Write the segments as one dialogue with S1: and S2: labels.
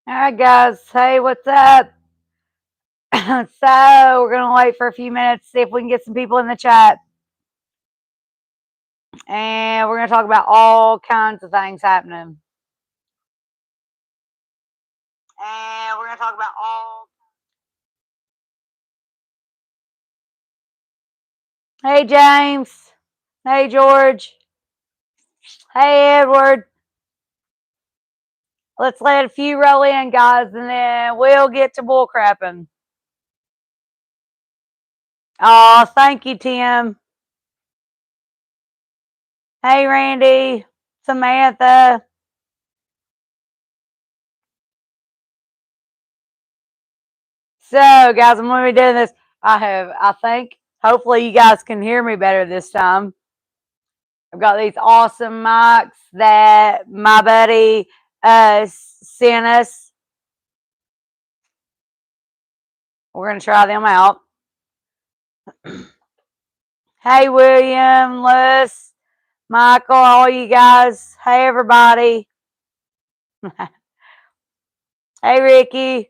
S1: All right, guys. Hey, what's up? So, we're going to wait for a few minutes, see if we can get some people in the chat. And we're going to talk about all kinds of things happening. And we're going to talk about all. Hey, James. Hey, George. Hey, Edward. Let's let a few roll in, guys, and then we'll get to bullcrapping. Oh, thank you, Tim. Hey, Randy. Samantha. So, guys, I'm going to be doing this. I think, hopefully you guys can hear me better this time. I've got these awesome mics that my buddy sent us. We're going to try them out. Hey, William, Liz, Michael, all you guys. Hey, everybody. Hey, Ricky.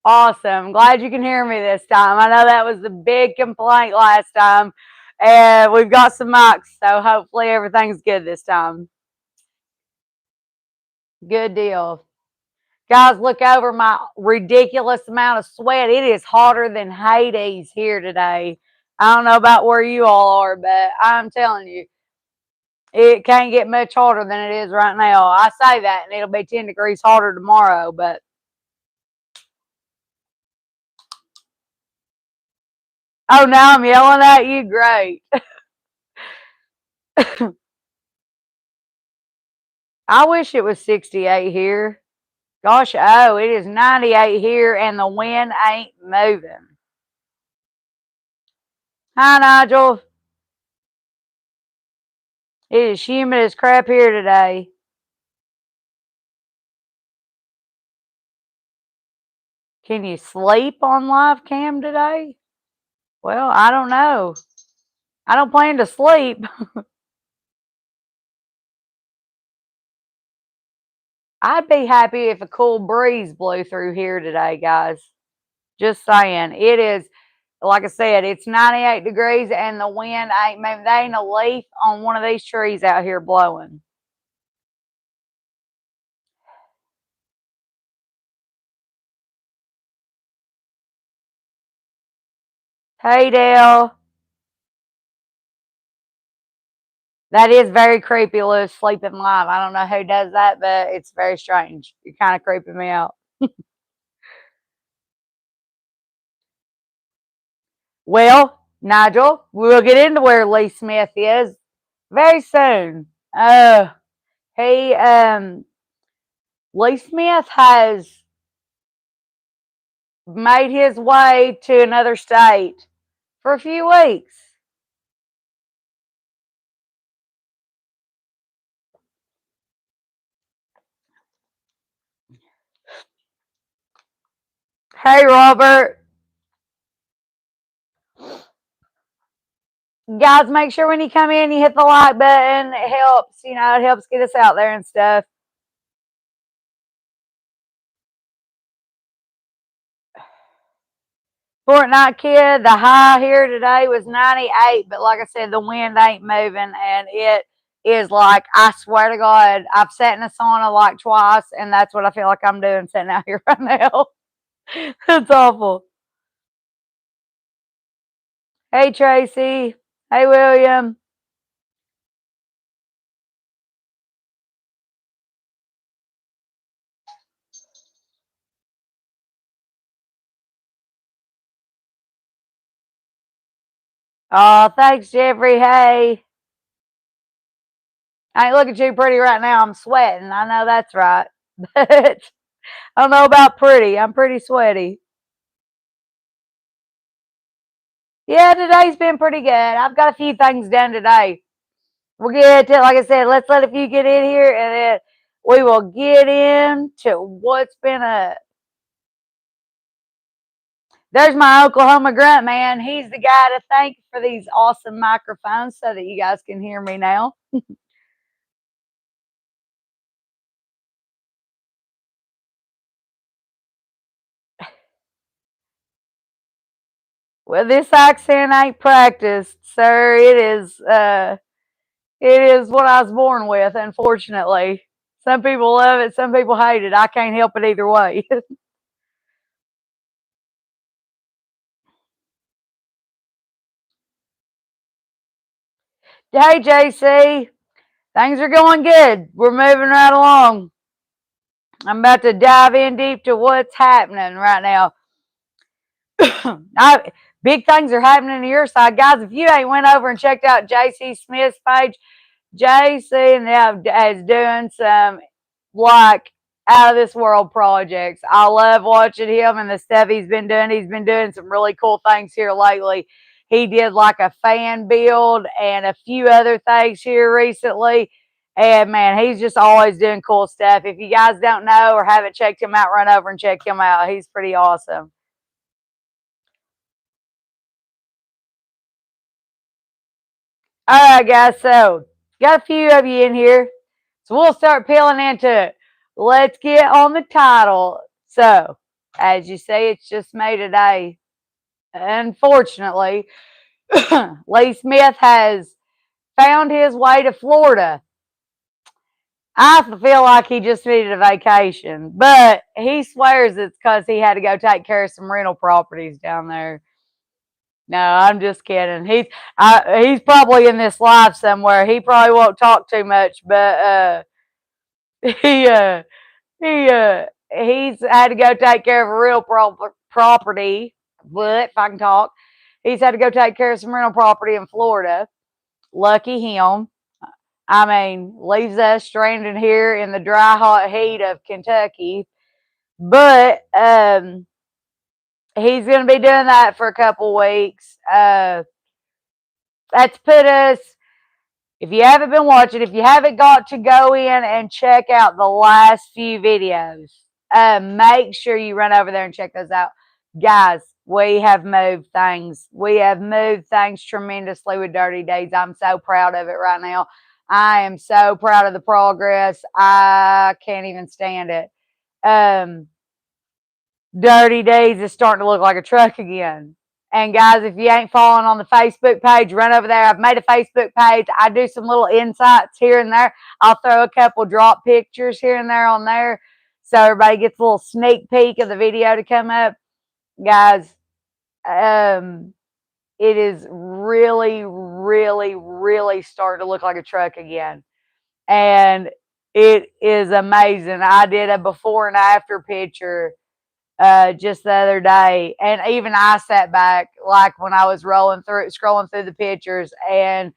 S1: Awesome. Glad you can hear me this time. I know that was the big complaint last time. And we've got some mics, so hopefully everything's good this time. Good deal. Guys, look over my ridiculous amount of sweat. It is hotter than Hades here today. I don't know about where you all are, but I'm telling you, it can't get much hotter than it is right now. I say that, and it'll be 10 degrees hotter tomorrow, but oh, now I'm yelling at you? Great. I wish it was 68 here. Gosh, oh, it is 98 here, and the wind ain't moving. Hi, Nigel. It is humid as crap here today. Can you sleep on live cam today? Well, I don't know. I don't plan to sleep. I'd be happy if a cool breeze blew through here today, guys. Just saying. It is, like I said, it's 98 degrees and the wind ain't moving. There ain't a leaf on one of these trees out here blowing. Hey, Dale. That is very creepy, Lou, sleeping live. I don't know who does that, but it's very strange. You're kind of creeping me out. Well, Nigel, we'll get into where Lee Smith is very soon. He Lee Smith has made his way to another state for a few weeks. Hey, Robert. Guys, make sure when you come in, you hit the like button. It helps, it helps get us out there and stuff. Fortnite Kid, the high here today was 98, but like I said, the wind ain't moving, and it is like, I swear to God, I've sat in a sauna like twice, and that's what I feel like I'm doing sitting out here right now. It's awful. Hey, Tracy. Hey, William. Oh, thanks, Jeffrey. Hey. I ain't looking too pretty right now. I'm sweating. I know that's right. But I don't know about pretty. I'm pretty sweaty. Yeah, today's been pretty good. I've got a few things done today. We'll get to, like I said, let's let a few get in here, and then we will get into what's been up. There's my Oklahoma grunt, man. He's the guy to thank for these awesome microphones so that you guys can hear me now. Well, this accent ain't practiced, sir. It is what I was born with, unfortunately. Some people love it, some people hate it. I can't help it either way. Hey, JC, things are going good. We're moving right along. I'm about to dive in deep to what's happening right now. Big things are happening to your side, guys. If you ain't went over and checked out JC Smith's page, JC now is doing some like out of this world projects. I love watching him and the stuff he's been doing. He's been doing some really cool things here lately. He did like a fan build and a few other things here recently. And man, he's just always doing cool stuff. If you guys don't know or haven't checked him out, run over and check him out. He's pretty awesome. All right, guys. So, got a few of you in here. So, we'll start peeling into it. Let's get on the title. So, as you see, it's just me today. Unfortunately, Lee Smith has found his way to Florida. I feel like he just needed a vacation, but he swears it's because he had to go take care of some rental properties down there. No, I'm just kidding. He's probably in this live somewhere. He probably won't talk too much, but he uh he he's had to go take care of a real property. But if I can talk, he's had to go take care of some rental property in Florida. Lucky him. I mean, leaves us stranded here in the dry, hot heat of Kentucky. But he's going to be doing that for a couple weeks. That's put us. If you haven't been watching, if you haven't got to go in and check out the last few videos, make sure you run over there and check those out. Guys, we have moved things. We have moved things tremendously with Dirty Deeds. I'm so proud of it right now. I am so proud of the progress. I can't even stand it. Um, Dirty Deeds is starting to look like a truck again. And guys, if you ain't following on the Facebook page, run over there. I've made a Facebook page. I do some little insights here and there. I'll throw a couple drop pictures here and there on there so everybody gets a little sneak peek of the video to come up. Guys, it is really, really, really starting to look like a truck again. And it is amazing. I did a before and after picture just the other day, and even I sat back like when I was scrolling through the pictures and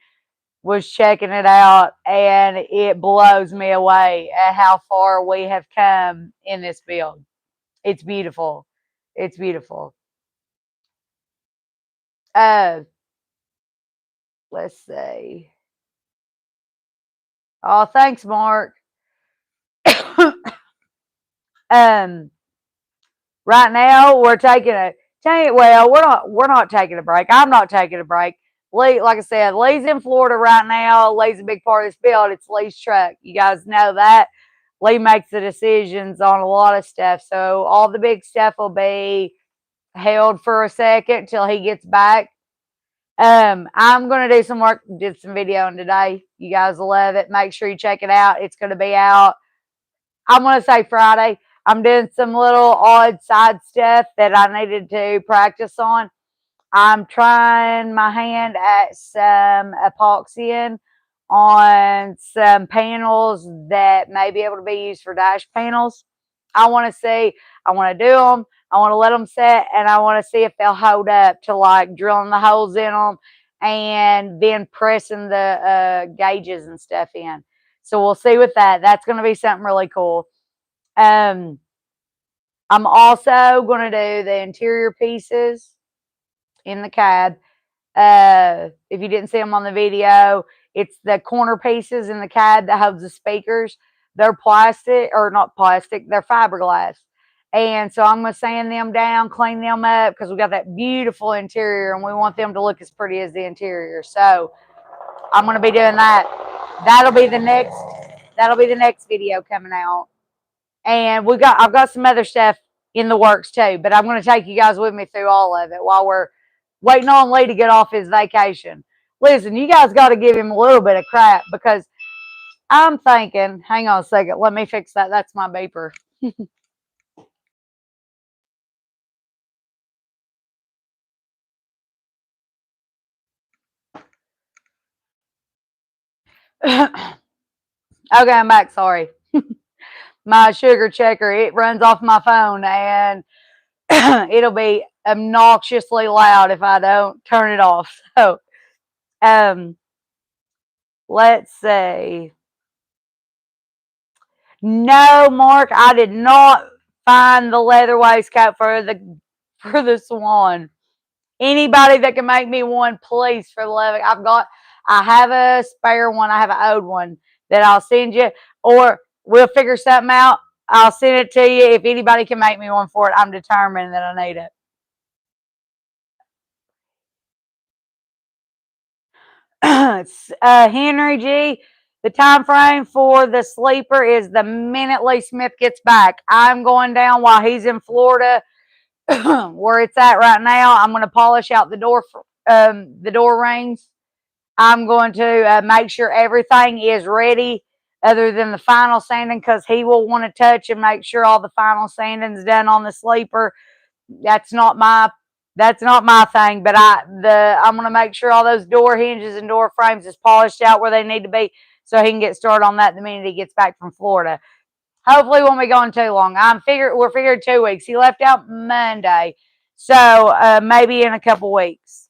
S1: was checking it out, and it blows me away at how far we have come in this build. It's beautiful. It's beautiful. Uh, let's see. Oh, thanks, Mark. um, right now we're taking a well, we're not taking a break. I'm not taking a break. Lee, like I said, Lee's in Florida right now. Lee's a big part of this build. It's Lee's truck. You guys know that. Lee makes the decisions on a lot of stuff. So all the big stuff will be held for a second till he gets back. I'm gonna do some work, did some videoing today. You guys will love it. Make sure you check it out. It's gonna be out, I'm gonna say Friday. I'm doing some little odd side stuff that I needed to practice on. I'm trying my hand at some epoxying on some panels that may be able to be used for dash panels. I want to see, I want to do them, I want to let them set, and I want to see if they'll hold up to like drilling the holes in them and then pressing the gauges and stuff in. So we'll see with that. That's going to be something really cool. I'm also going to do the interior pieces in the cab. If you didn't see them on the video, it's the corner pieces in the cab that holds the speakers. They're plastic, or not plastic, they're fiberglass. And so I'm going to sand them down, clean them up, because we got that beautiful interior and we want them to look as pretty as the interior. So I'm going to be doing that. That'll be the next video coming out. And I've got some other stuff in the works too, but I'm going to take you guys with me through all of it while we're waiting on Lee to get off his vacation. Listen, you guys got to give him a little bit of crap because I'm thinking, hang on a second, let me fix that. That's my beeper. Okay, I'm back. Sorry. My sugar checker, it runs off my phone and it'll be obnoxiously loud if I don't turn it off. So, um, let's see. No, Mark, I did not find the leather waistcoat for the swan. Anybody that can make me one, please, for the love of I have a spare one. I have an old one that I'll send you, or we'll figure something out. I'll send it to you. If anybody can make me one for it, I'm determined that I need it. Henry G, the time frame for the sleeper is the minute Lee Smith gets back. I'm going down while he's in Florida, where it's at right now. I'm going to polish out the door rings. I'm going to make sure everything is ready, other than the final sanding, because he will want to touch and make sure all the final sanding's done on the sleeper. That's not my thing, but I'm gonna make sure all those door hinges and door frames is polished out where they need to be, so he can get started on that the minute he gets back from Florida. Hopefully, won't be gone too long. We're figured 2 weeks. He left out Monday, so maybe in a couple weeks.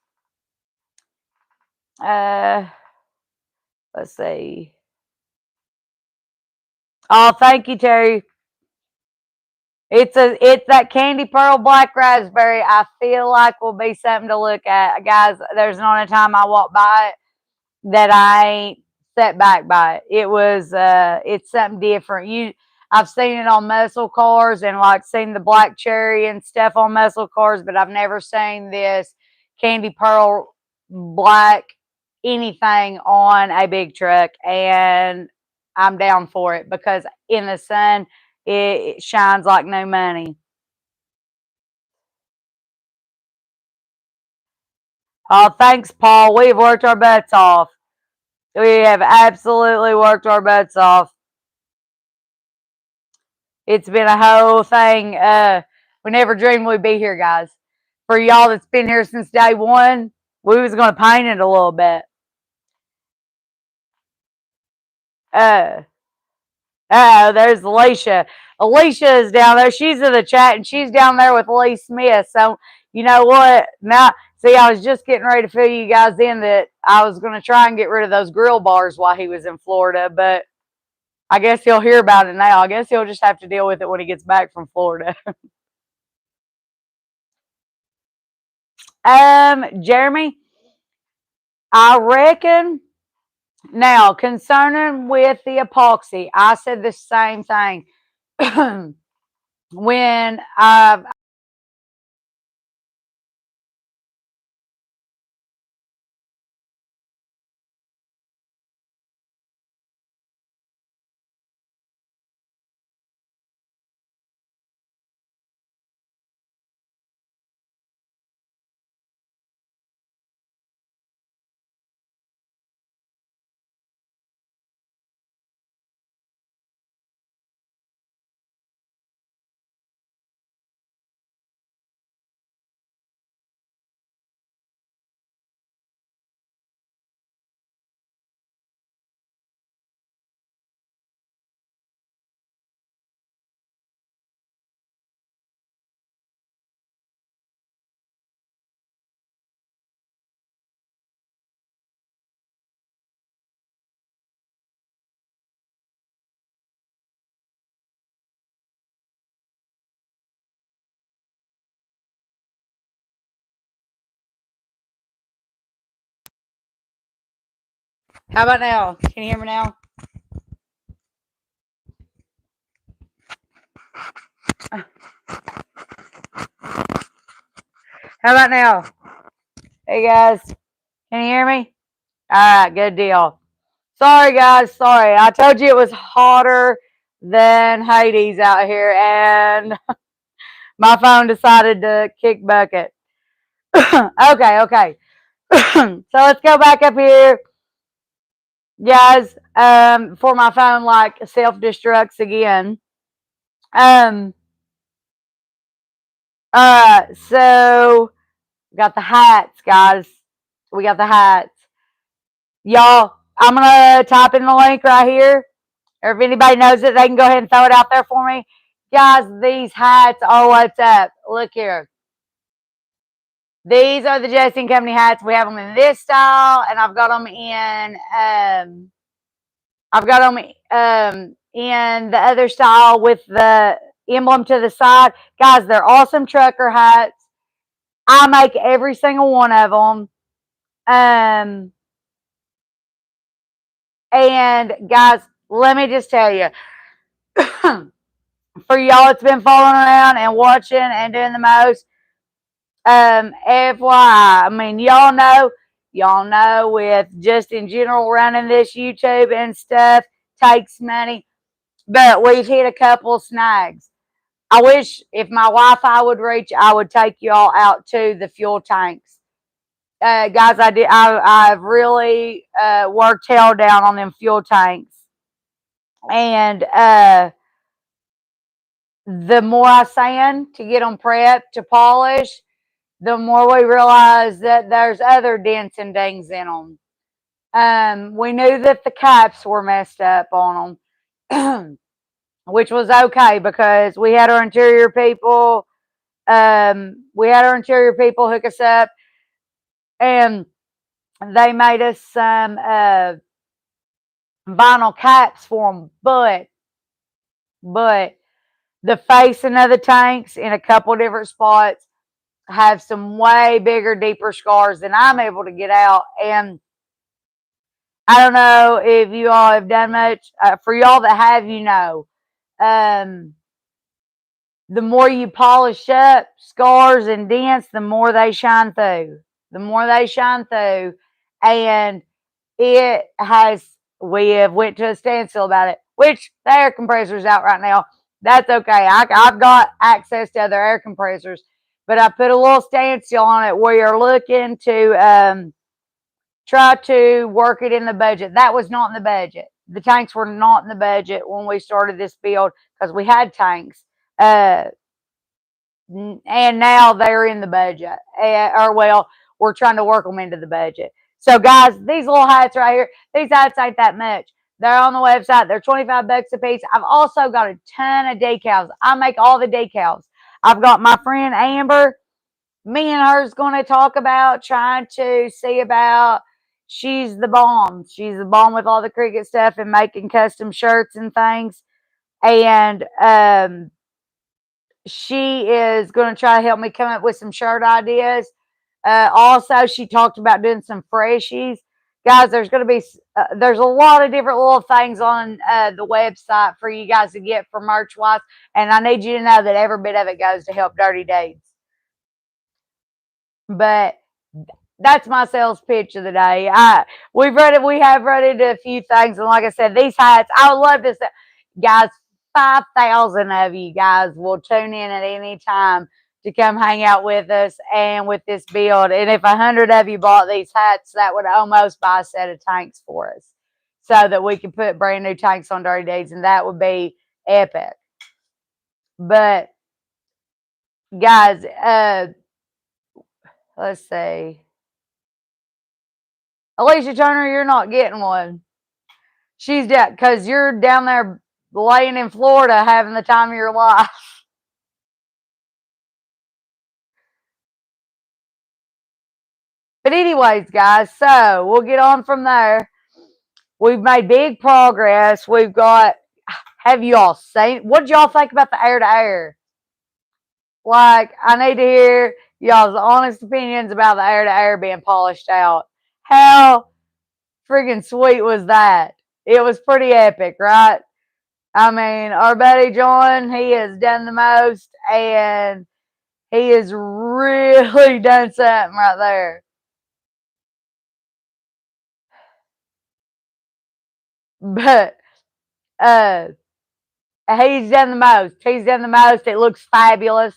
S1: Let's see. Oh, thank you, Terry. It's that candy pearl black raspberry. I feel like will be something to look at, guys. There's not a time I walk by it that I ain't set back by it. It's something different. I've seen it on muscle cars and like seen the black cherry and stuff on muscle cars, but I've never seen this candy pearl black anything on a big truck, and I'm down for it because in the sun it shines like no money. Oh, thanks, Paul. We've worked our butts off. We have absolutely worked our butts off. It's been a whole thing. We never dreamed we'd be here, guys. For y'all that's been here since day one, we was going to paint it a little bit. Uh, there's Alicia. Alicia is down there. She's in the chat, and she's down there with Lee Smith. So, you know what? Now, see, I was just getting ready to fill you guys in that I was going to try and get rid of those grill bars while he was in Florida, but I guess he'll hear about it now. I guess he'll just have to deal with it when he gets back from Florida. Jeremy, I reckon now concerning with the epoxy, I said the same thing. When I how about now? Can you hear me now? How about now? Hey guys, can you hear me? All right, good deal. Sorry guys, sorry. I told you it was hotter than Hades out here, and my phone decided to kick bucket. Okay. So let's go back up here, guys. For my phone like self destructs again. Um. So we got the hats, guys. We got the hats, y'all. I'm gonna type in the link right here, or if anybody knows it, they can go ahead and throw it out there for me, guys. These hats are what's up. Look here. These are the Justin Company hats. We have them in this style, and I've got them in in the other style with the emblem to the side. Guys, they're awesome trucker hats. I make every single one of them. And guys, let me just tell you, for y'all that's been following around and watching and doing the most, FYI, I mean, y'all know with just in general running this YouTube and stuff takes money, but we've hit a couple snags. I wish if my Wi-Fi would reach, I would take y'all out to the fuel tanks. Guys, I've really worked hell down on them fuel tanks, and the more I sand to get them prepped to polish, the more we realize that there's other dents and dings in them. We knew that the caps were messed up on them, which was okay because we had our interior people hook us up, and they made us some vinyl caps for them. But the facing of the tanks in a couple different spots have some way bigger, deeper scars than I'm able to get out. And I don't know if you all have done much. For y'all that have, um, the more you polish up scars and dents, the more they shine through. The more they shine through, and it has. We have went to a standstill about it. Which the air compressor's out right now. That's okay. I've got access to other air compressors, but I put a little standstill on it where you're looking to try to work it in the budget. That was not in the budget. The tanks were not in the budget when we started this build because we had tanks. And now they're in the budget. Or, well, we're trying to work them into the budget. So, guys, these little hats right here, these hats ain't that much. They're on the website. They're 25 bucks a piece. I've also got a ton of decals. I make all the decals. I've got my friend Amber. Me and her's going to talk about trying to see about. She's the bomb. She's the bomb with all the cricket stuff and making custom shirts and things. And she is going to try to help me come up with some shirt ideas. Also, she talked about doing some freshies. Guys, there's a lot of different little things on the website for you guys to get for merch wise, and I need you to know that every bit of it goes to help Dirty Deeds. But that's my sales pitch of the day. We have run into a few things, and like I said, these hats, I would love to say, guys, 5,000 of you guys will tune in at any time to come hang out with us and with this build. And if 100 of you bought these hats, that would almost buy a set of tanks for us, so that we can put brand new tanks on Dirty Deeds, and that would be epic. But guys, let's see. Alicia Turner, you're not getting one. She's dead because you're down there laying in Florida having the time of your life. But anyways, guys, so we'll get on from there. We've made big progress. We've got. Have you all seen? What did y'all think about the air to air? Like, I need to hear y'all's honest opinions about the air to air being polished out. How friggin' sweet was that? It was pretty epic, right? I mean, our buddy John, he has done the most, and he has really done something right there. But uh he's done the most. He's done the most. It looks fabulous.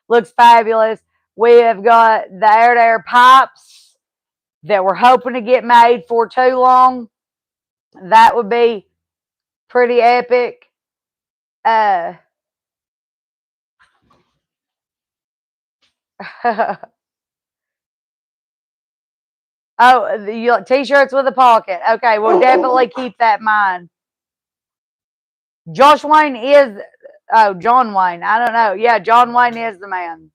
S1: Looks fabulous. We have got the air-to-air pipes that we're hoping to get made for too long. That would be pretty epic. Uh, oh, t-shirts with a pocket. Okay, we'll definitely keep that in mind. Josh Wayne is, oh, John Wayne. I don't know. Yeah, John Wayne is the man.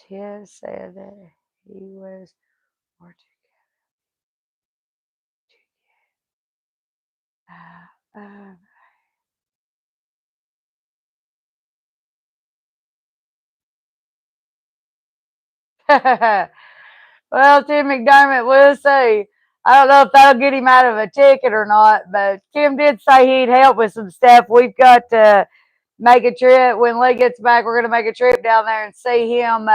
S1: She said that he was more uh, well, Tim McDermott, we'll see. I don't know if that'll get him out of a ticket or not, but Tim did say he'd help with some stuff. We've got to make a trip. When Lee gets back, we're going to make a trip down there and see him.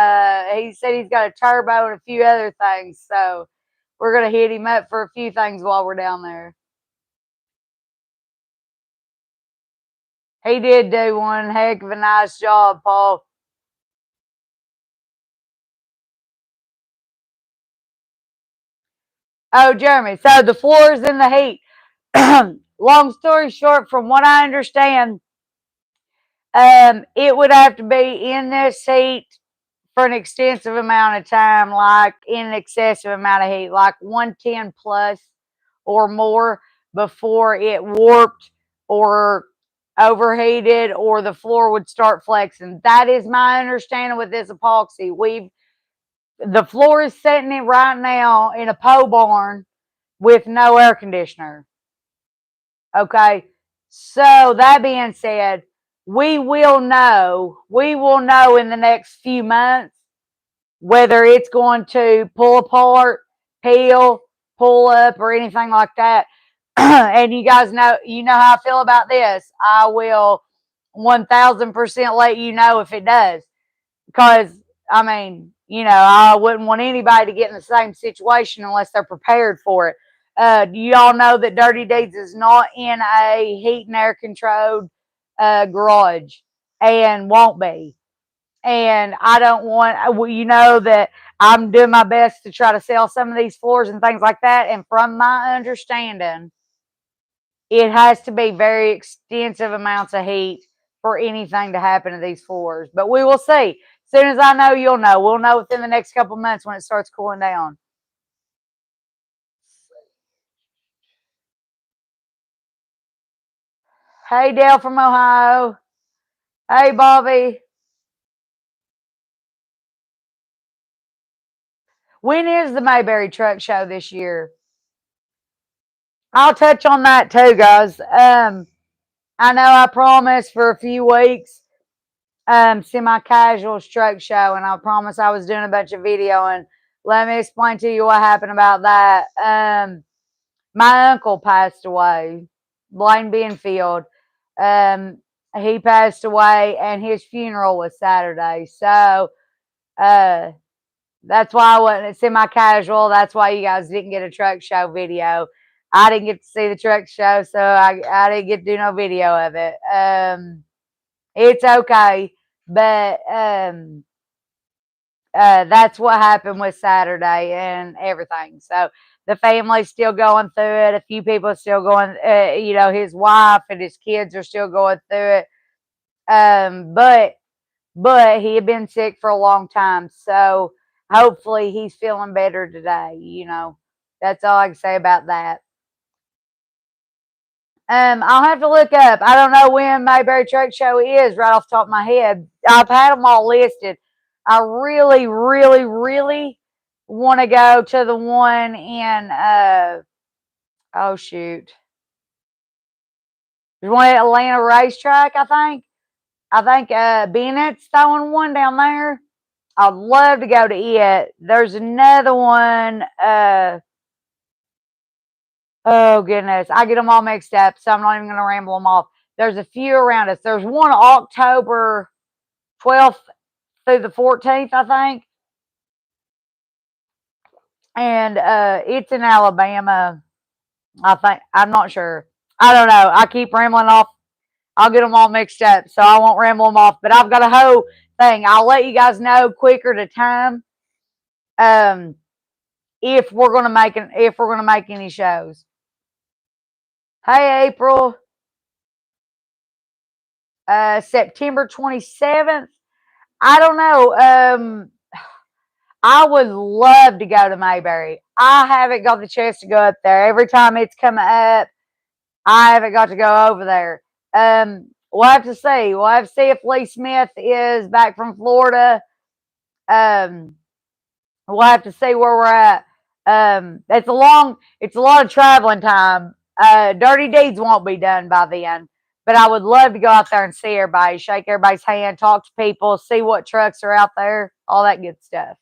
S1: He said he's got a turbo and a few other things. So we're going to hit him up for a few things while we're down there. He did do one heck of a nice job, Paul. Oh, Jeremy. So the floor's in the heat. Long story short, from what I understand, it would have to be in this heat for an extensive amount of time, like in an excessive amount of heat, like 110 plus or more before it warped or overheated or the floor would start flexing. That is my understanding with this epoxy. The floor is sitting it right now in a pole barn with no air conditioner. Okay. So that being said, we will know in the next few months whether it's going to pull apart, peel, pull up, or anything like that. And you guys know, how I feel about this. I will 1000% let you know if it does. Because, I mean, I wouldn't want anybody to get in the same situation unless they're prepared for it. You all know that Dirty Deeds is not in a heat and air controlled garage and won't be. And I don't want, that I'm doing my best to try to sell some of these floors and things like that. And from my understanding, it has to be very extensive amounts of heat for anything to happen to these floors. But we will see. As soon as I know, you'll know. We'll know within the next couple months when it starts cooling down. Hey, Dale from Ohio. Hey, Bobby. When is the Mayberry Truck Show this year? I'll touch on that too, guys. I know I promised for a few weeks semi-casual truck show, and I promised I was doing a bunch of video. And let me explain to you what happened about that. My uncle passed away, Blaine Benfield. Um, he passed away, and his funeral was Saturday. So uh, that's why I wasn't semi-casual. That's why you guys didn't get a truck show video. I didn't get to see the truck show, so I didn't get to do no video of it. It's okay, but that's what happened with Saturday and everything. So the family's still going through it. A few people are still going. His wife and his kids are still going through it. But he had been sick for a long time, so hopefully he's feeling better today. That's all I can say about that. I'll have to look up. I don't know when Mayberry Truck Show is right off the top of my head. I've had them all listed. I really, really, really want to go to the one in oh shoot. There's one at Atlanta Racetrack, I think. I think Bennett's throwing one down there. I'd love to go to it. There's another one. Oh goodness, I get them all mixed up, so I'm not even going to ramble them off. There's a few around us. There's one October 12th through the 14th, I think, and it's in Alabama. I think I'm not sure. I don't know. I keep rambling off. I'll get them all mixed up, so I won't ramble them off. But I've got a whole thing. I'll let you guys know quicker to time. If we're gonna make any shows. Hey, April. September 27th. I don't know. I would love to go to Mayberry. I haven't got the chance to go up there. Every time it's come up, I haven't got to go over there. We'll have to see. We'll have to see if Lee Smith is back from Florida. Um, we'll have to see where we're at. It's a lot of traveling time. Dirty Deeds won't be done by then, but I would love to go out there and see everybody, shake everybody's hand, talk to people, see what trucks are out there, all that good stuff.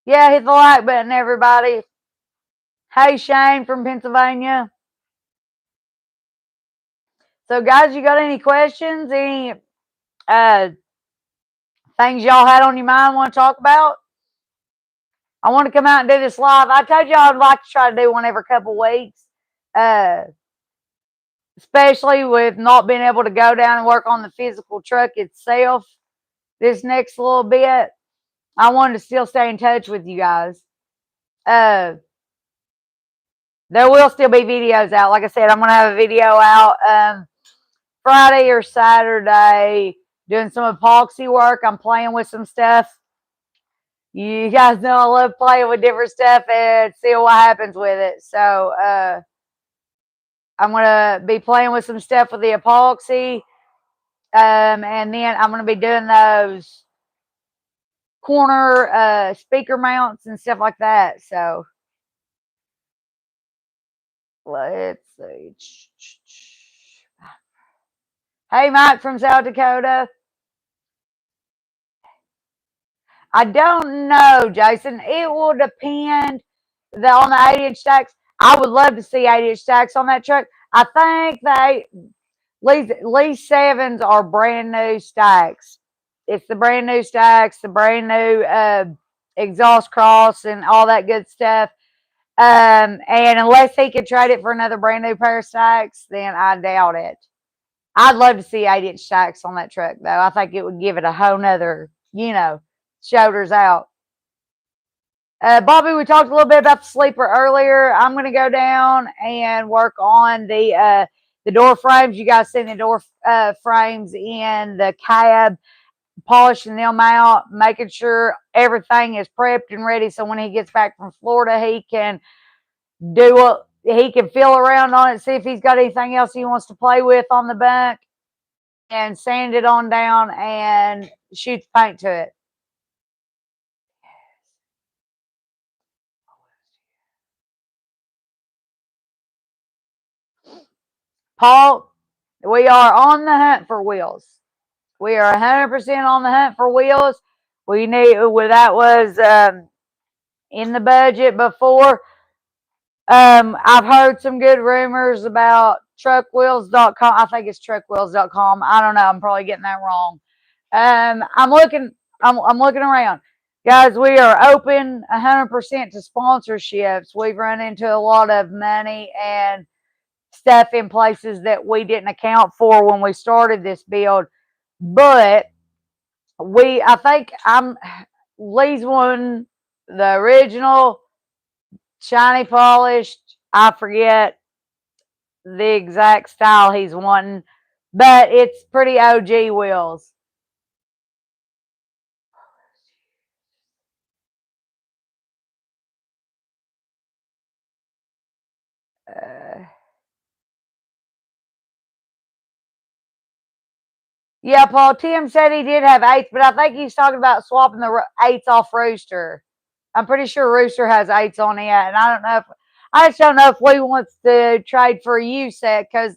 S1: Yeah, hit the like button, everybody. Hey, Shane from Pennsylvania. So, guys, you got any questions? Any things y'all had on your mind want to talk about? I want to come out and do this live. I told y'all I'd like to try to do one every couple weeks, especially with not being able to go down and work on the physical truck itself this next little bit. I wanted to still stay in touch with you guys. There will still be videos out. Like I said, I'm going to have a video out Friday or Saturday doing some epoxy work. I'm playing with some stuff. You guys know I love playing with different stuff and see what happens with it. So I'm going to be playing with some stuff with the epoxy. And then I'm going to be doing those corner speaker mounts and stuff like that. So let's see. Hey, Mike from South Dakota. I don't know, Jason. It will depend on the 8-inch stacks. I would love to see 8-inch stacks on that truck. I think Lee 7s are brand new stacks. It's the brand new stacks, the brand new exhaust cross, and all that good stuff. And unless he could trade it for another brand new pair of stacks, then I doubt it. I'd love to see 8-inch stacks on that truck, though. I think it would give it a whole nother, shoulders out. Bobby, we talked a little bit about the sleeper earlier. I'm going to go down and work on the door frames. You guys seen the door frames in the cab, polishing them out, making sure everything is prepped and ready. So when he gets back from Florida, he can feel around on it, see if he's got anything else he wants to play with on the bunk, and sand it on down and shoot the paint to it. Paul, we are on the hunt for wheels. We are 100% on the hunt for wheels. We need that was in the budget before. I've heard some good rumors about truckwheels.com. I think it's truckwheels.com. I don't know. I'm probably getting that wrong. I'm looking around. Guys, we are open 100% to sponsorships. We've run into a lot of money and stuff in places that we didn't account for when we started this build. But I think Lee's one, the original shiny polished. I forget the exact style he's wanting, but it's pretty OG wheels. Yeah, Paul. Tim said he did have 8s, but I think he's talking about swapping the 8s off Rooster. I'm pretty sure Rooster has 8s on it, and I just don't know if Lee wants to trade for a U set because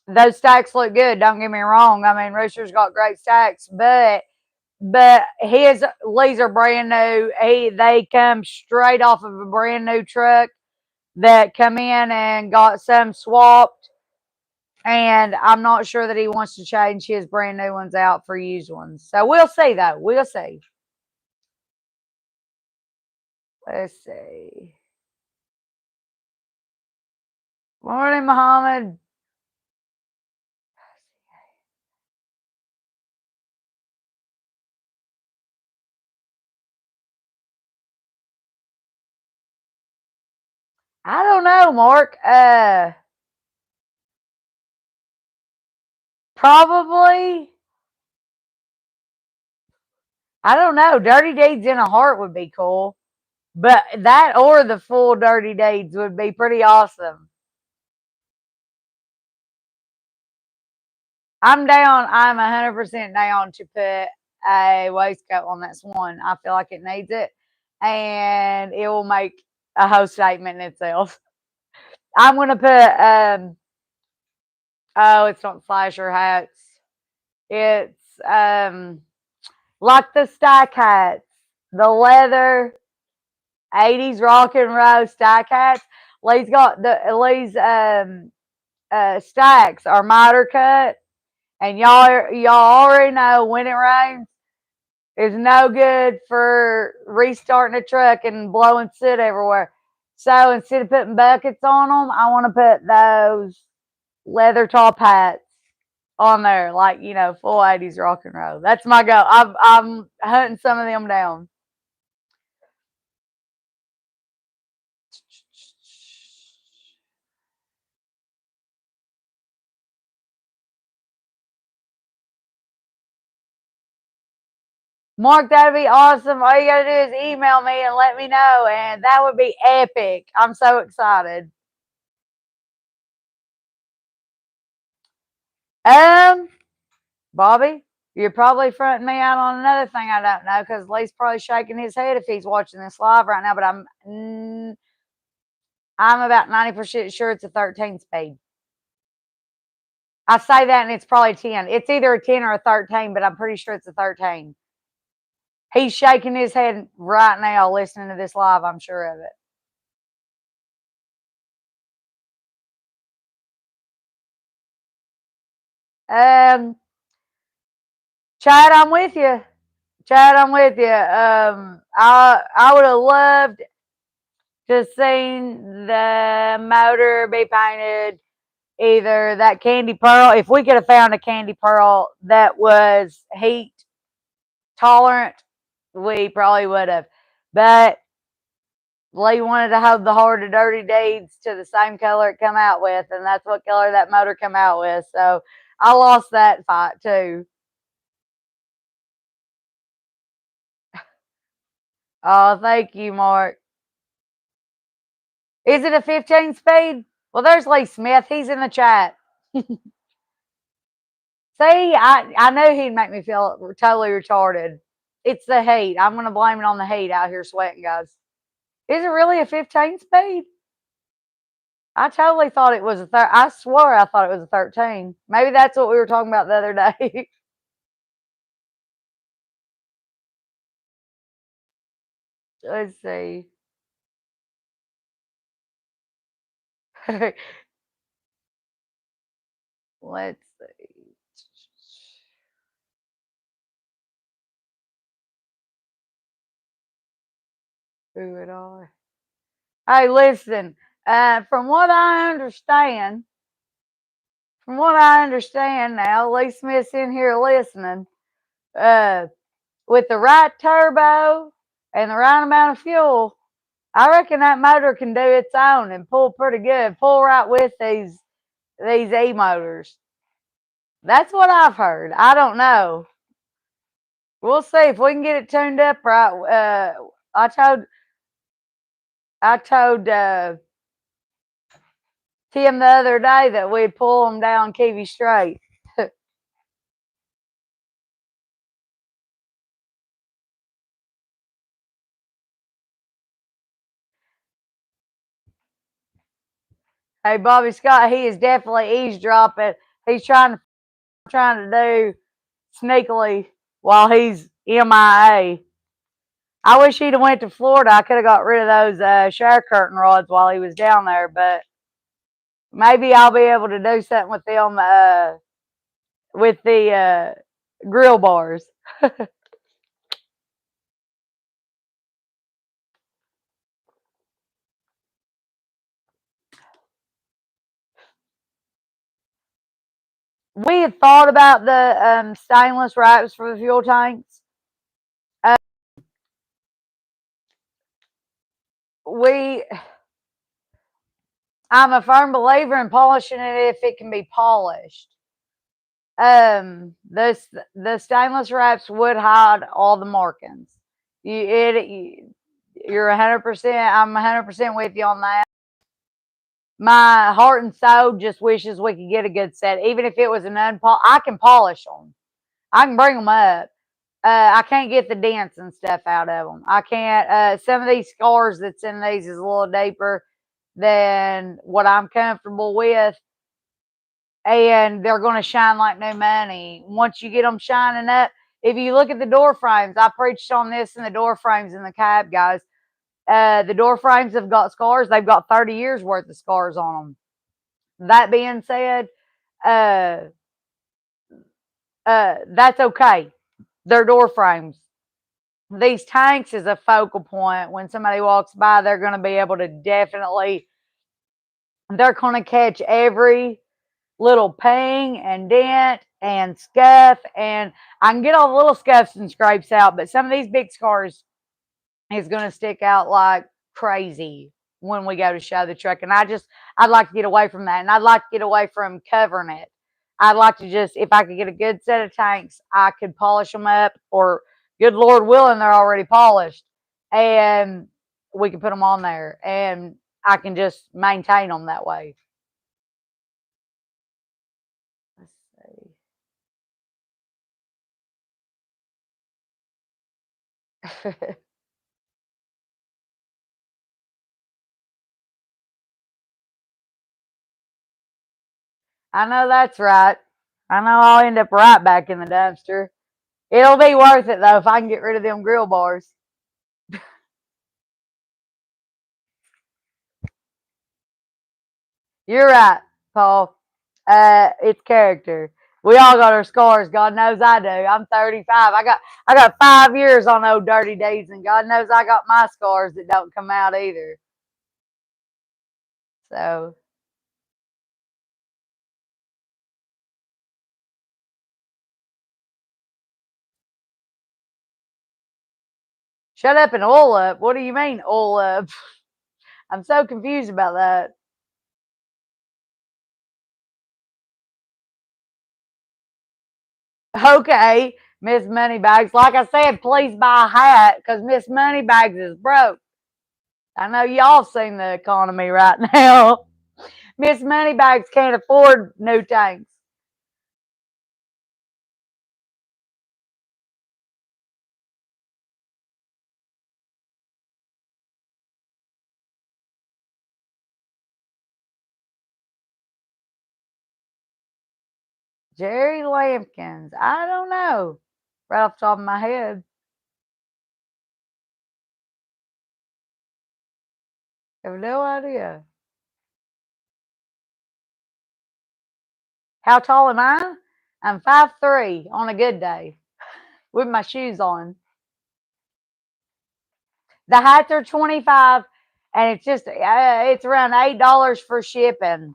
S1: those stacks look good. Don't get me wrong. I mean, Rooster's got great stacks, but Lee's are brand new. They come straight off of a brand new truck that come in and got some swapped. And I'm not sure that he wants to change his brand new ones out for used ones. So we'll see, though. We'll see. Let's see. Morning, Muhammad. I don't know, Mark. Probably. I don't know. Dirty Deeds in a Heart would be cool. But that or the full Dirty Deeds would be pretty awesome. I'm down. I'm 100% down to put a waistcoat on that swan. I feel like it needs it. And it will make a whole statement in itself. I'm going to put, oh, it's not slasher hats. It's like the stack hats, the leather 80s rock and roll stack hats. Lee's stacks are miter cut, and y'all already know when it rains, it's no good for restarting a truck and blowing soot everywhere. So instead of putting buckets on them, I want to put those leather top hats on there, like full 80s rock and roll. That's my goal. I'm hunting some of them down. Mark, that'd be awesome. All you gotta do is email me and let me know, and that would be epic. I'm so excited. Um, Bobby, you're probably fronting me out on another thing I don't know because Lee's probably shaking his head if he's watching this live right now. But I'm about 90% sure it's a 13 speed. I say that and it's probably 10. It's either a 10 or a 13, but I'm pretty sure it's a 13. He's shaking his head right now listening to this live. I'm sure of it. Um, Chad, I'm with you. Chad, I'm with you. I would have loved to seen the motor be painted either that candy pearl. If we could have found a candy pearl that was heat tolerant, we probably would have. But Lee wanted to have the Heart of Dirty Deeds to the same color it come out with, and that's what color that motor come out with. So I lost that fight too. Oh, thank you, Mark. Is it a 15 speed? Well, there's Lee Smith. He's in the chat. See, I knew he'd make me feel totally retarded. It's the heat. I'm going to blame it on the heat out here sweating, guys. Is it really a 15 speed? I totally thought it was I swore I thought it was a 13. Maybe that's what we were talking about the other day. Let's see. Let's see. Who it are? Hey, listen. From what I understand, now, Lee Smith's in here listening. Uh, with the right turbo and the right amount of fuel, I reckon that motor can do its own and pull pretty good. Pull right with these E motors. That's what I've heard. I don't know. We'll see if we can get it tuned up right. I told Tim the other day that we'd pull them down Kiwi Straight. Hey, Bobby Scott, he is definitely eavesdropping. He's trying to do sneakily while he's MIA. I wish he'd have went to Florida. I could have got rid of those shower curtain rods while he was down there, but maybe I'll be able to do something with them with the grill bars. We had thought about the stainless wraps for the fuel tanks. Uh, we, I'm a firm believer in polishing it if it can be polished. The stainless wraps would hide all the markings. You're 100%. I'm 100% with you on that. My heart and soul just wishes we could get a good set, even if it was an I can polish them. I can bring them up. I can't get the dents and stuff out of them. I can't. Some of these scars that's in these is a little deeper than what I'm comfortable with, and they're going to shine like new money once you get them shining up. If you look at the door frames, I preached on this in the door frames in the cab, guys. The door frames have got scars. They've got 30 years worth of scars on them. That being said, uh, that's okay. They're door frames. These tanks is a focal point. When somebody walks by, they're going to be able to definitely, they're going to catch every little ping and dent and scuff. And I can get all the little scuffs and scrapes out, but some of these big scars is going to stick out like crazy when we go to show the truck. And I'd like to get away from that. And I'd like to get away from covering it. I'd like to just, if I could get a good set of tanks, I could polish them up, or good Lord willing, they're already polished. And we can put them on there and I can just maintain them that way. Let's see. I know that's right. I know I'll end up right back in the dumpster. It'll be worth it though if I can get rid of them grill bars. You're right, Paul. It's character. We all got our scars. God knows I do. I'm 35. I got 5 years on old dirty deeds, and God knows I got my scars that don't come out either. So shut up and oil up. What do you mean oil up? I'm so confused about that. Okay, Miss Moneybags. Like I said, please buy a hat because Miss Moneybags is broke. I know y'all seen the economy right now. Miss Moneybags can't afford new tanks. Jerry Lampkins. I don't know. Right off the top of my head. I have no idea. How tall am I? I'm 5'3" on a good day with my shoes on. The hats are 25 and it's around $8 for shipping.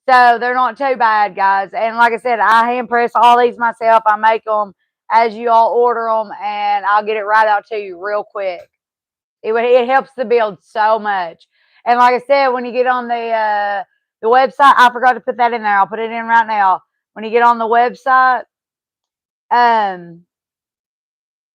S1: So they're not too bad, guys. And like I said, I hand press all these myself. I make them as you all order them, and I'll get it right out to you real quick. It helps the build so much. And like I said, when you get on the website, I forgot to put that in there. I'll put it in right now. When you get on the website, um,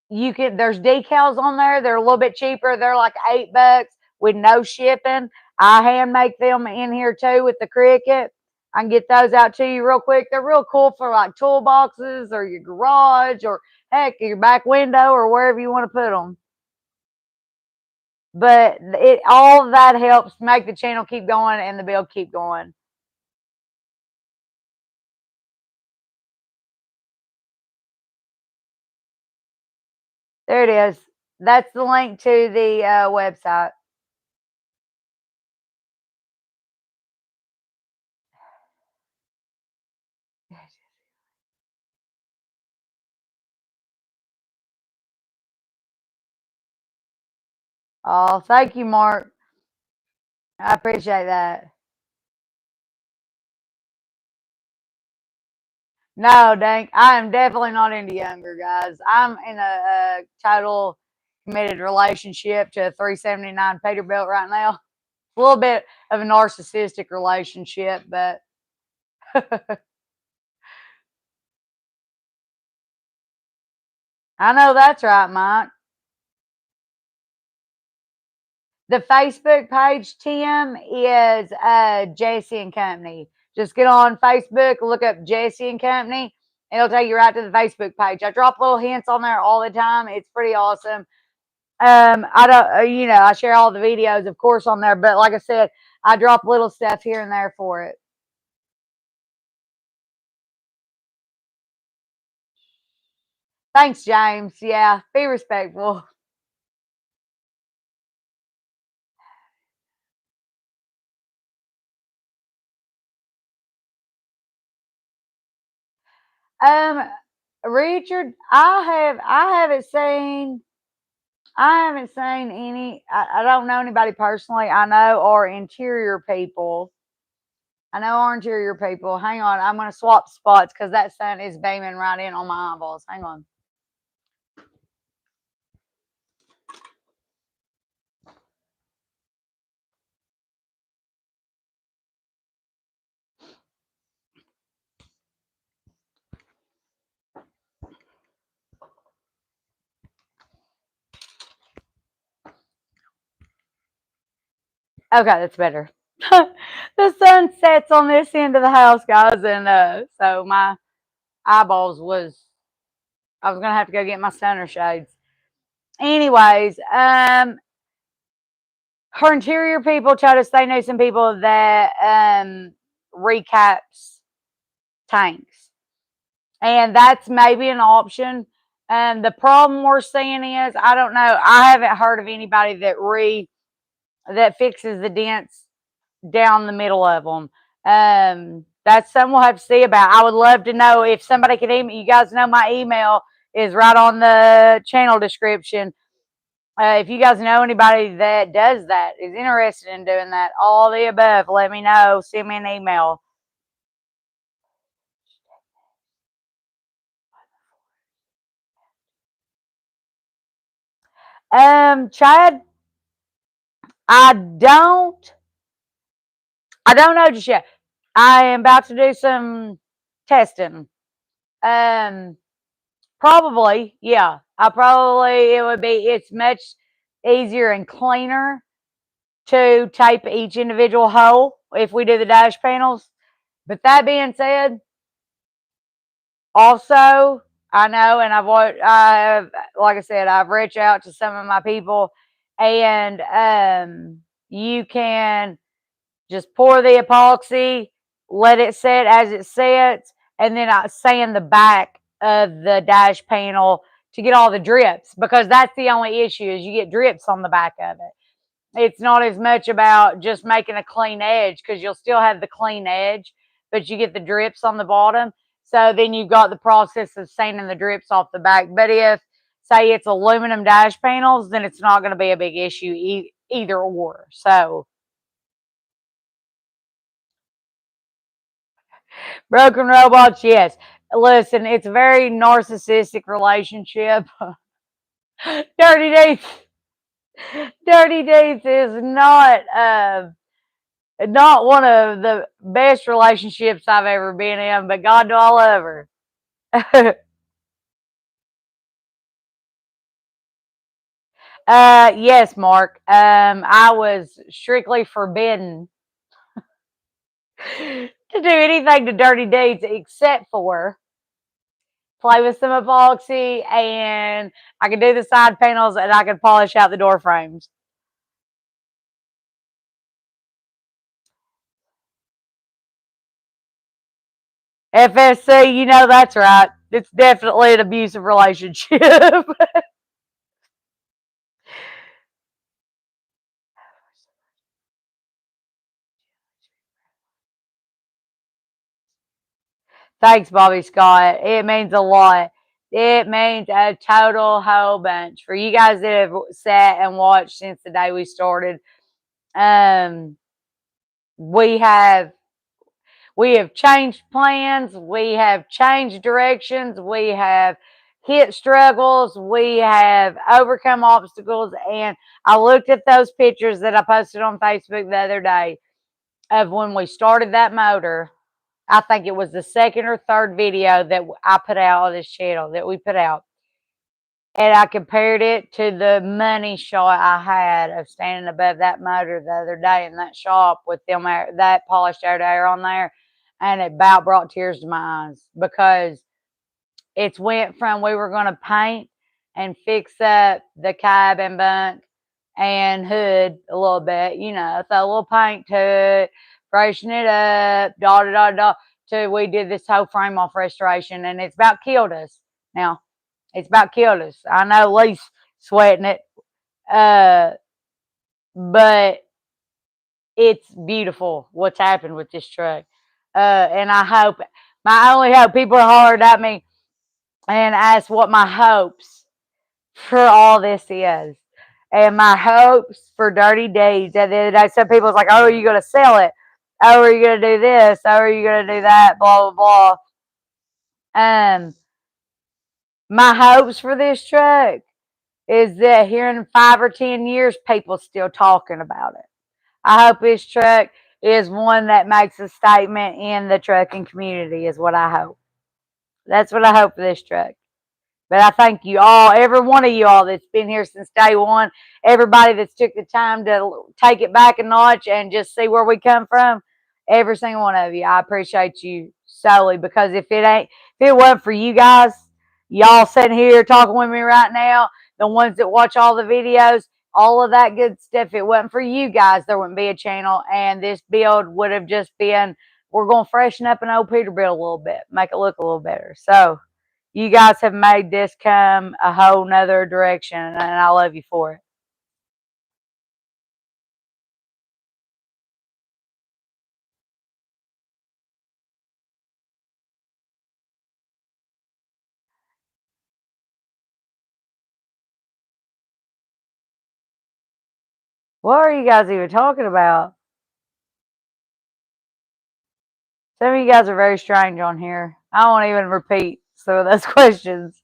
S1: you can there's decals on there. They're a little bit cheaper. They're like $8 with no shipping. I hand make them in here too with the Cricut. I can get those out to you real quick. They're real cool for like toolboxes or your garage or heck your back window or wherever you want to put them. But it all of that helps make the channel keep going and the build keep going. There it is. That's the link to the website. Oh, thank you, Mark. I appreciate that. No, Dank, I am definitely not into younger guys. I'm in a total committed relationship to a 379 Peterbilt right now. A little bit of a narcissistic relationship, but I know that's right, Mike. The Facebook page, Tim, is Jesse and Company. Just get on Facebook, look up Jesse and Company. It'll take you right to the Facebook page. I drop little hints on there all the time. It's pretty awesome. I don't, I share all the videos, of course, on there. But like I said, I drop little stuff here and there for it. Thanks, James. Yeah, be respectful. Um, Richard, I haven't seen any. I don't know anybody personally. I know our interior people. I know our interior people. Hang on, I'm gonna swap spots because that sun is beaming right in on my eyeballs. Hang on. Okay, that's better. The sun sets on this end of the house, guys, and so my eyeballs was. I was gonna have to go get my stunner shades. Anyways, her interior people told us they knew some people that recaps tanks, and that's maybe an option. And the problem we're seeing is, I don't know. I haven't heard of anybody that fixes the dents down the middle of them. That's something we'll have to see about. I would love to know if somebody could email. You guys know my email is right on the channel description. If you guys know anybody that does that, is interested in doing that, all the above, let me know. Send me an email. Chad, I don't, I don't know just yet. I am about to do some testing. Um, Probably, yeah. It would be. It's much easier and cleaner to tape each individual hole if we do the dash panels. But that being said, also, I know, and like I said, I've reached out to some of my people, and you can just pour the epoxy, let it set as it sets, and then I sand the back of the dash panel to get all the drips, because that's the only issue is you get drips on the back of it. It's not as much about just making a clean edge, because you'll still have the clean edge, but you get the drips on the bottom. So then you've got the process of sanding the drips off the back. But if, say, it's aluminum dash panels, then it's not going to be a big issue either or. So, broken robots, yes. Listen, it's a very narcissistic relationship. Dirty Deeds, Dirty Deeds is not one of the best relationships I've ever been in, but God do I love her. Yes, Mark. I was strictly forbidden to do anything to Dirty Deeds except for play with some epoxy, and I could do the side panels, and I could polish out the door frames. FSC, you know that's right. It's definitely an abusive relationship. Thanks, Bobby Scott. It means a lot. It means a total whole bunch for you guys that have sat and watched since the day we started. Um, we have We have changed plans. We have changed directions. We have hit struggles. We have overcome obstacles. And I looked at those pictures that I posted on Facebook the other day of when we started that motor. I think it was the second or third video that I put out on this channel that we put out. And I compared it to the money shot I had of standing above that motor the other day in that shop with them that polished air on there. And it about brought tears to my eyes because it's went from we were going to paint and fix up the cab and bunk and hood a little bit, you know, throw a little paint to it, freshen it up, till we did this whole frame off restoration, and it's about killed us. Now, it's about killed us. I know Lee's sweating it, but it's beautiful what's happened with this truck. And I hope, my only hope, people hollered at me and asked what my hopes for all this is. And my hopes for Dirty Deeds. At the other day, some people was like, oh, are you going to sell it? Oh, are you going to do this? Oh, are you going to do that? Blah, blah, blah. My hopes for this truck is that here in 5 or 10 years, people still talking about it. I hope this truck is one that makes a statement in the trucking community is what I hope. That's what I hope for this truck. But I thank you all, every one of you all that's been here since day one, everybody that's took the time to take it back a notch and just see where we come from. Every single one of you, I appreciate you solely because if it wasn't for you guys, y'all sitting here talking with me right now, the ones that watch all the videos, all of that good stuff, if it wasn't for you guys, there wouldn't be a channel, and this build would have just been, we're going to freshen up an old Peterbilt a little bit, make it look a little better. So you guys have made this come a whole nother direction, and I love you for it. What are you guys even talking about? Some of you guys are very strange on here. I won't even repeat some of those questions.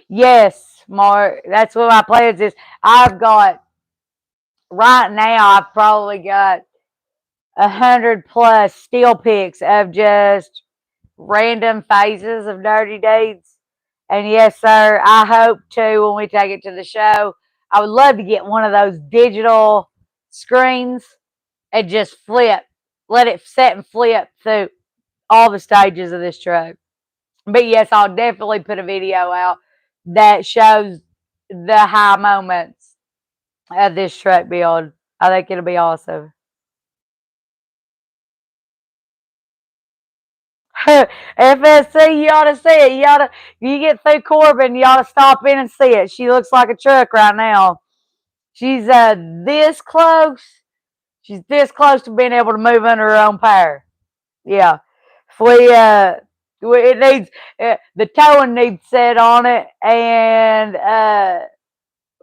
S1: Yes, Mark, that's what my plans is. I've got, right now, I've probably got 100+ steel pics of just random phases of Dirty Deeds. And yes, sir, I hope to, when we take it to the show, I would love to get one of those digital screens and just flip, let it set and flip through all the stages of this truck. But yes, I'll definitely put a video out that shows the high moments of this truck build. I think it'll be awesome. FSC, you ought to see it. You get through Corbin, you ought to stop in and see it. She looks like a truck right now. She's this close. She's this close to being able to move under her own power. Yeah. If it needs the towing needs set on it, and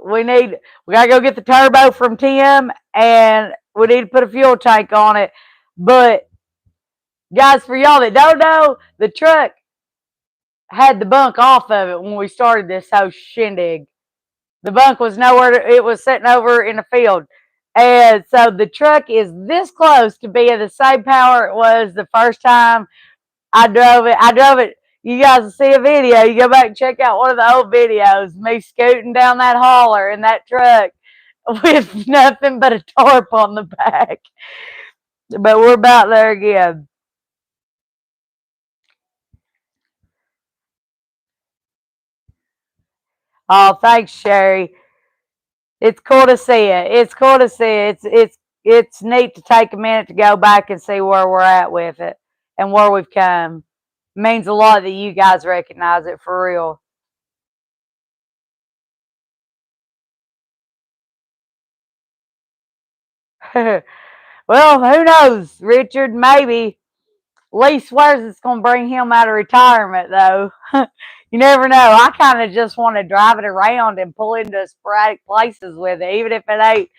S1: we gotta go get the turbo from Tim, and we need to put a fuel tank on it. But guys, for y'all that don't know, the truck had the bunk off of it when we started this whole shindig. The bunk was nowhere. It was sitting over in the field. And so the truck is this close to being the same power it was the first time I drove it. You guys will see a video. You go back and check out one of the old videos. Me scooting down that holler in that truck with nothing but a tarp on the back. But we're about there again. Oh, thanks, Sherry. It's cool to see it. It's cool to see it. It's neat to take a minute to go back and see where we're at with it and where we've come. It means a lot that you guys recognize it for real. Well, who knows, Richard? Maybe. Lee swears it's going to bring him out of retirement, though. You never know. I kind of just want to drive it around and pull into sporadic places with it, even if it ain't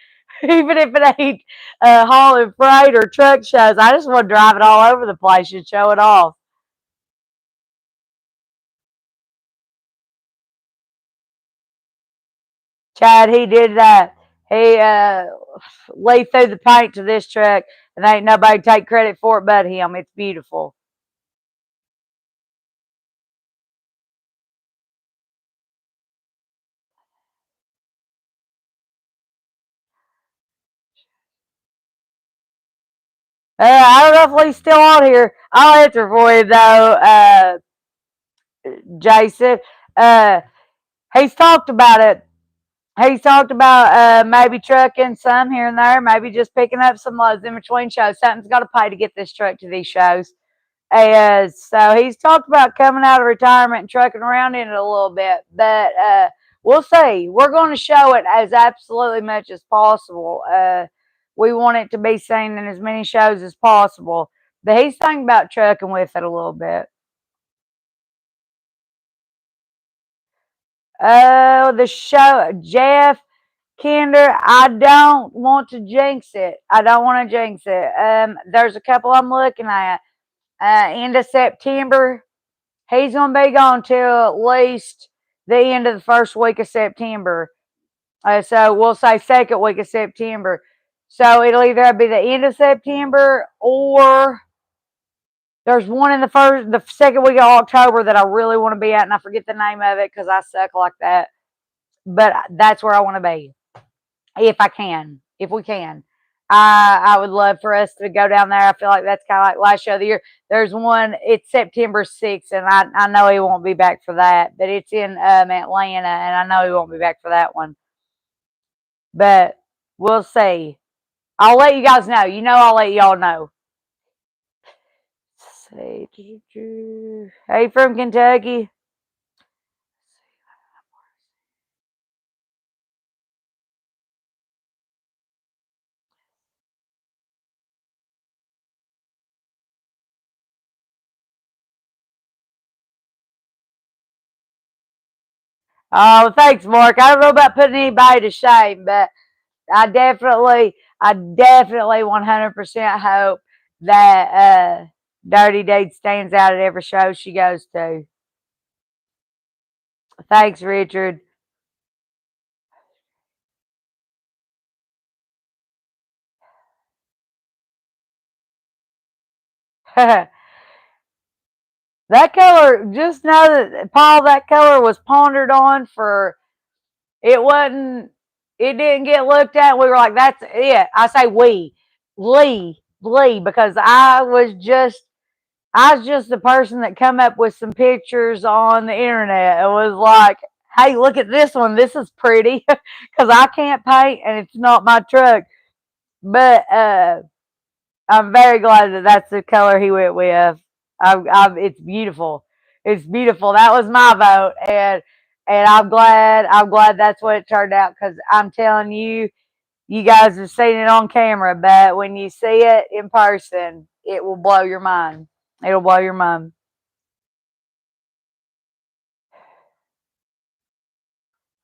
S1: Even if it ain't hauling freight or truck shows, I just want to drive it all over the place and show it off. Chad, he did that. He laid through the paint to this truck, and ain't nobody take credit for it but him. It's beautiful. I don't know if Lee's still on here. I'll answer for you though, Jason. Uh, he's talked about it. He's talked about maybe trucking some here and there, maybe just picking up some loads in between shows. Something's got to pay to get this truck to these shows. So he's talked about coming out of retirement and trucking around in it a little bit, but we'll see. We're going to show it as absolutely much as possible. We want it to be seen in as many shows as possible, but he's thinking about trucking with it a little bit. Oh, the show, Jeff Kinder, I don't want to jinx it. I don't want to jinx it. There's a couple I'm looking at. End of September, he's going to be gone till at least the end of the first week of September. So we'll say second week of September. So it'll either be the end of September or there's one in the second week of October that I really want to be at, and I forget the name of it because I suck like that. But that's where I want to be if I can, if we can. I would love for us to go down there. I feel like that's kind of like last show of the year. There's one, it's September 6th, and I know he won't be back for that, but it's in Atlanta, and I know he won't be back for that one. But we'll see. I'll let you guys know. You know, I'll let y'all know. Let's see. Hey, from Kentucky. Oh, thanks, Mark. I don't know about putting anybody to shame, but I definitely 100% hope that Dirty Deed stands out at every show she goes to. Thanks, Richard. That color, just know that, Paul, that color was pondered on for, it didn't get looked at. We were like, that's it. I say Lee, because I was just the person that come up with some pictures on the internet. It was like, hey, look at this one. This is pretty because I can't paint and it's not my truck. But I'm very glad that that's the color he went with. It's beautiful. It's beautiful. That was my vote, and I'm glad. I'm glad that's what it turned out because I'm telling you, you guys have seen it on camera, but when you see it in person, it will blow your mind. It'll blow your mind.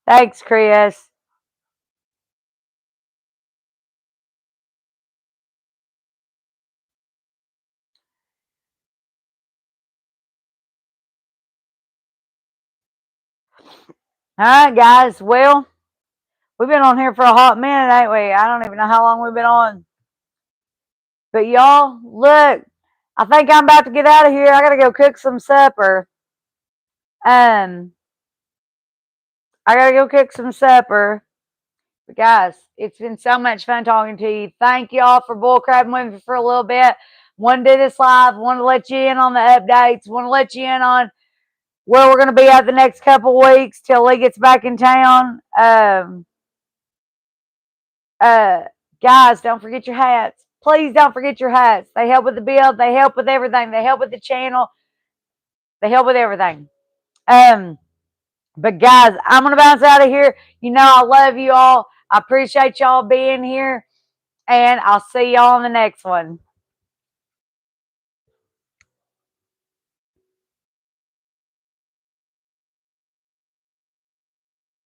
S1: Thanks, Chris. All right, guys. Well, we've been on here for a hot minute, ain't we? I don't even know how long we've been on. But y'all, look, I think I'm about to get out of here. I gotta go cook some supper. Um, I gotta go cook some supper. But guys, it's been so much fun talking to you. Thank y'all for bullcrapping with me for a little bit. Want to do this live. Want to let you in on the updates. Want to let you in on where we're going to be at the next couple weeks till Lee gets back in town. Uh, Guys, don't forget your hats. Please don't forget your hats. They help with the build. They help with everything. They help with the channel. They help with everything. But guys, I'm gonna bounce out of here. You know I love you all. I appreciate y'all being here, and I'll see y'all on the next one.